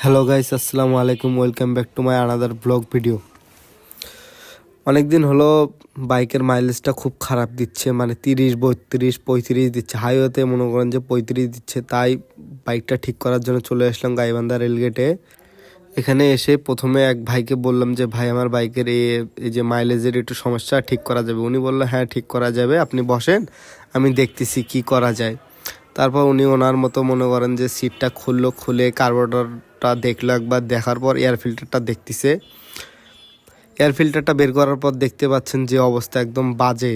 Hello guys, আসসালামু আলাইকুম। Welcome back to my another blog video. অনেক দিন হলো বাইকের মাইলেজটা খুব খারাপ দিচ্ছে, মানে 30, 32, 35 দিচ্ছে। হাইওয়েতে মনে করেন যে 35 দিচ্ছে। তাই বাইকটা ঠিক করার জন্য চলে আসলাম গাইবান্ধা রেলগেটে। এখানে এসে প্রথমে এক ভাইকে বললাম যে ভাই, আমার বাইকের এই যে মাইলেজের একটু সমস্যা, ঠিক করা যাবে? উনি বললো হ্যাঁ, ঠিক করা যাবে, আপনি বসেন, আমি দেখতেছি কি করা যায়। তারপর উনি ওনার মতো মনে করেন যে সিটটা খুলে কার্বোরেটরটা দেখলো একবার, দেখার পর এয়ার ফিল্টারটা দেখতেছে। এয়ার ফিল্টারটা বের করার পর দেখতে পাচ্ছেন যে অবস্থা একদম বাজে,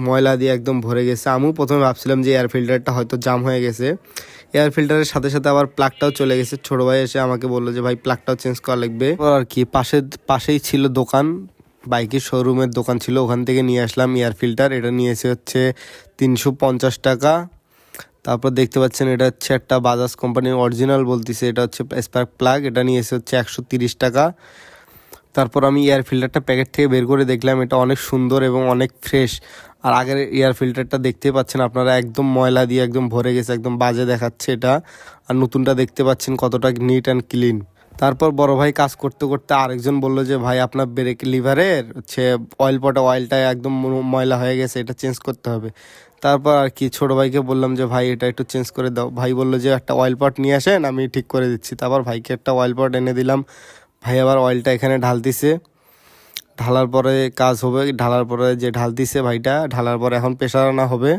ময়লা দিয়ে একদম ভরে গেছে। আমিও প্রথমে ভাবছিলাম যে এয়ার ফিল্টারটা হয়তো জাম হয়ে গেছে। এয়ার ফিল্টারের সাথে সাথে আবার প্লাগটাও চলে গেছে। ছোটো ভাই এসে আমাকে বললো যে ভাই, প্লাগটাও চেঞ্জ করা লাগবে। আর কি পাশেই ছিল দোকান, বাইকের শোরুমের দোকান ছিল, ওখান থেকে নিয়ে আসলাম এয়ার ফিল্টার। এটা নিয়েছে হচ্ছে 350 টাকা। তারপর দেখতে পাচ্ছেন এটা হচ্ছে একটা বাজাজ কোম্পানির অরিজিনাল বলতেছে, এটা হচ্ছে স্পার্ক প্লাগ। এটা নিয়েছে হচ্ছে 130 টাকা। তারপর আমি এয়ার ফিল্টারটা প্যাকেট থেকে বের করে দেখলাম, এটা অনেক সুন্দর এবং অনেক ফ্রেশ। আর আগের এয়ার ফিল্টারটা দেখতে পাচ্ছেন আপনারা, একদম ময়লা দিয়ে একদম ভরে গেছে, একদম বাজে দেখাচ্ছে এটা। আর নতুনটা দেখতে পাচ্ছেন কতটা নিট অ্যান্ড ক্লিন। তারপর বড় ভাই কাজ করতে করতে আরেকজন বললো যে ভাই, আপনার ব্রেক লিভারের হচ্ছে অয়েলটা একদম ময়লা হয়ে গেছে, এটা চেঞ্জ করতে হবে। তারপর আর কি ছোটো ভাইকে বললাম যে ভাই, এটা একটু চেঞ্জ করে দাও। ভাই বললো যে একটা অয়েল পট নিয়ে আসেন, আমি ঠিক করে দিচ্ছি। তারপর ভাইকে একটা অয়েল পট এনে দিলাম। ভাই আবার অয়েলটা এখানে ঢালতিছে, ঢালার পরে কাজ হবে। ঢালার পরে যে ঢালতিছে ভাইটা, ঢালার পরে এখন প্রেশার আনা হবে।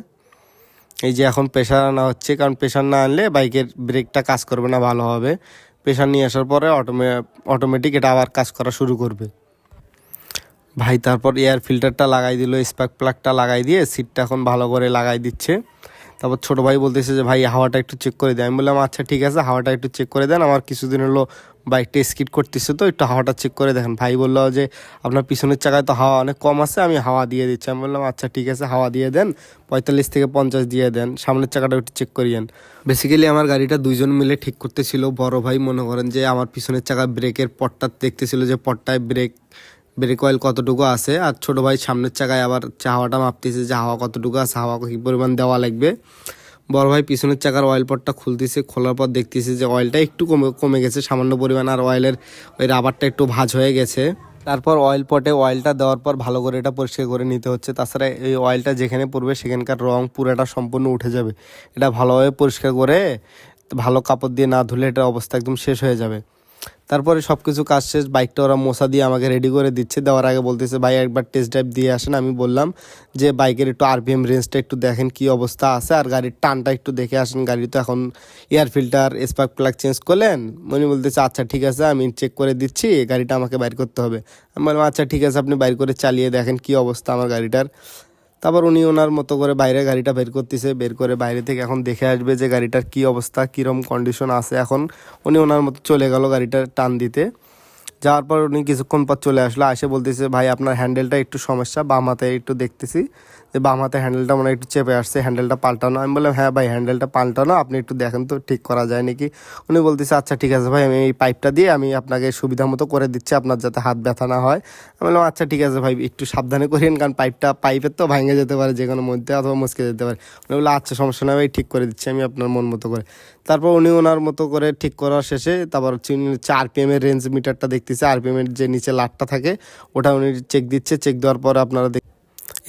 এই যে এখন প্রেশার আনা হচ্ছে, কারণ প্রেশার না আনলে বাইকের ব্রেকটা কাজ করবে না ভালোভাবে। প্রেশার নিয়ে আসার পরে অটোমেটিক এটা আবার কাজ করা শুরু করবে। ভাই তারপর এয়ার ফিল্টারটা লাগাই দিল, স্পার্ক প্লাগটা লাগাই দিয়ে সিটটা এখন ভালো করে লাগাই দিচ্ছে। তারপর ছোটো ভাই বলতেছে যে ভাই, হাওয়াটা একটু চেক করে দেয়। আমি বললাম আচ্ছা ঠিক আছে, হাওয়াটা একটু চেক করে দেন, আমার কিছুদিন হলো বাইকটা স্কিড করতেছে, তো একটু হাওয়াটা চেক করে দেখেন। ভাই বললো যে আপনার পিছনের চাকায় তো হাওয়া অনেক কম আছে, আমি হাওয়া দিয়ে দিচ্ছি। আমি বললাম আচ্ছা ঠিক আছে, হাওয়া দিয়ে দেন, 45 থেকে 50 দিয়ে দেন, সামনের চাকাটা একটু চেক করিয়েন। বেসিক্যালি আমার গাড়িটা দুইজন মিলে ঠিক করতেছিল। বড় ভাই মনে করেন যে আমার পিছনের চাকা ব্রেকের পটটা দেখতেছিল, যে পটটায় ব্রেক অয়েল কতটুকু আছে। আর ছোটো ভাই সামনের চাকায় আবার হাওয়াটা মাপতেছে, যে হাওয়া কতটুকু আছে, হাওয়া কী পরিমাণ দেওয়া লাগবে। বড় ভাই পিছনের চাকার অয়েল পটটা খুলতেছে, খোলার পর দেখতেছে যে অয়েলটা একটু কমে গেছে সামান্য পরিমাণ, আর অয়েলের ওই রাবারটা একটু ভাঁজ হয়ে গেছে। তারপর অয়েল পটে অয়েলটা দেওয়ার পর ভালো করে এটা পরিষ্কার করে নিতে হচ্ছে, তাছাড়া এই অয়েলটা যেখানে পড়বে সেখানকার রং পুরোটা সম্পূর্ণ উঠে যাবে। এটা ভালোভাবে পরিষ্কার করে ভালো কাপড় দিয়ে না ধুলে এটার অবস্থা একদম শেষ হয়ে যাবে। তারপরে সব কিছু কাজ শেষ, বাইকটা ওরা মোছা দিয়ে আমাকে রেডি করে দিচ্ছে। দেওয়ার আগে বলতেছে ভাই, একবার টেস্ট ড্রাইভ দিয়ে আসেন। আমি বললাম যে বাইকের একটু আরপিএম রেঞ্জটা একটু দেখেন কি অবস্থা আছে, আর গাড়ির টানটা একটু দেখে আসেন। গাড়ি তো এখন air filter spark plug change করলেন। উনি বলতেছে আচ্ছা ঠিক আছে, আমি চেক করে দিচ্ছি, গাড়িটা আমাকে বাইর করতে হবে। আমি বললাম আচ্ছা ঠিক আছে, আপনি বাইর করে চালিয়ে দেখেন কি অবস্থা আমার গাড়িটার। তারপর উনি ওনার মতো করে বাইরে গাড়িটা বের করতেছে, বের করে বাইরে থেকে এখন দেখে আসবে যে গাড়িটার কি অবস্থা, কীরকম কন্ডিশন আছে। এখন উনি ওনার মতো চলে গেল গাড়িটা টান দিতে। যাওয়ার পর উনি কিছুক্ষণ পর চলে আসলো, এসে বলতেছে ভাই, আপনার হ্যান্ডেলটা একটু সমস্যা, বাম হাতে একটু দেখতেছি যে বাম হাতে হ্যান্ডেলটা মনে একটু চেপে আসছে, হ্যান্ডেলটা পাল্টানো। আমি বললাম হ্যাঁ ভাই, হ্যান্ডেলটা পাল্টানো, আপনি একটু দেখেন তো ঠিক করা যায় নাকি। উনি বলতেছে আচ্ছা ঠিক আছে ভাই, আমি এই পাইপটা দিয়ে আমি আপনাকে সুবিধা মতো করে দিচ্ছি, আপনার যাতে হাত ব্যথা না হয়। আমি বললাম আচ্ছা ঠিক আছে ভাই, একটু সাবধানে করেন, কারণ পাইপের তো ভেঙে যেতে পারে যে কোনো মধ্যে, অথবা মুচকে যেতে পারে। উনি বললো আচ্ছা সমস্যা নেই ভাই, ঠিক করে দিচ্ছি আমি আপনার মন মতো করে। তারপর উনি ওনার মতো করে ঠিক করা শেষে তারপর হচ্ছে আরপিএমের রেঞ্জ মিটারটা দেখতেছে, আরপিএমের যে নিচে লাটটা থাকে ওটা উনি চেক দিচ্ছে। চেক দেওয়ার পর আপনারা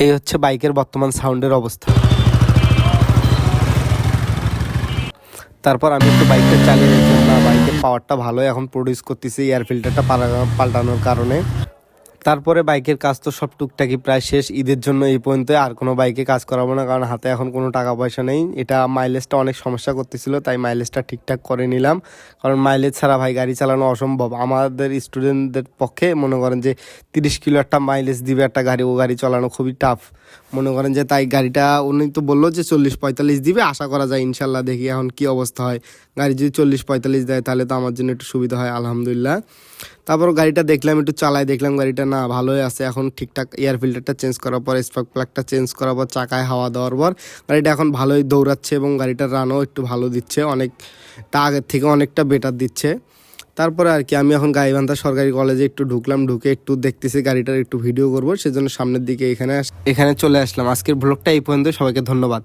এই হচ্ছে বাইকের বর্তমান সাউন্ডের অবস্থা। তারপর আমি একটু বাইকটা চালিয়ে দেখলাম, না বাইকের পাওয়ারটা ভালো এখন প্রডিউস করতেছে এয়ার ফিল্টারটা পাল্টানোর কারণে। তারপরে বাইকের কাজ তো সব টুকটাকি প্রায় শেষ। ঈদের জন্য এই পর্যন্ত আর কোনো বাইকে কাজ করাবো না, কারণ হাতে এখন কোনো টাকা পয়সা নেই। এটা মাইলেজটা অনেক সমস্যা করতেছিল, তাই মাইলেজটা ঠিকঠাক করে নিলাম, কারণ মাইলেজ ছাড়া ভাই গাড়ি চালানো অসম্ভব। আমাদের স্টুডেন্টদের পক্ষে মনে করেন যে 30 কিলো একটা মাইলেজ দিবে একটা গাড়ি, ও গাড়ি চালানো খুবই টাফ। মনে করেন যে তাই গাড়িটা উনি তো বললো যে 40-45 দিবে, আশা করা যায় ইনশাল্লাহ, দেখি এখন কি অবস্থা হয়। গাড়ি যদি 40-45 দেয় তাহলে তো আমার জন্য একটু সুবিধা হয়, আলহামদুলিল্লাহ। তারপর গাড়িটা দেখলাম, একটু চালাই দেখলাম, গাড়িটা না ভালোই আছে এখন ঠিকঠাক। এয়ার ফিল্টারটা চেঞ্জ করার পর, স্পার্ক প্লাগটা চেঞ্জ করার পর, চাকায় হাওয়া দেওয়ার পর গাড়িটা এখন ভালোই দৌড়াচ্ছে, এবং গাড়িটার রানও একটু ভালো দিচ্ছে, তা আগের থেকে অনেকটা বেটার দিচ্ছে। তারপরে আর কি আমি এখন গাইবান্ধা সরকারি কলেজে একটু ঢুকলাম, ঢুকে একটু দেখতেছি গাড়িটার একটু ভিডিও করবো, সেজন্য সামনের দিকে এখানে চলে আসলাম। আজকের ব্লগটা এই পর্যন্ত, সবাইকে ধন্যবাদ।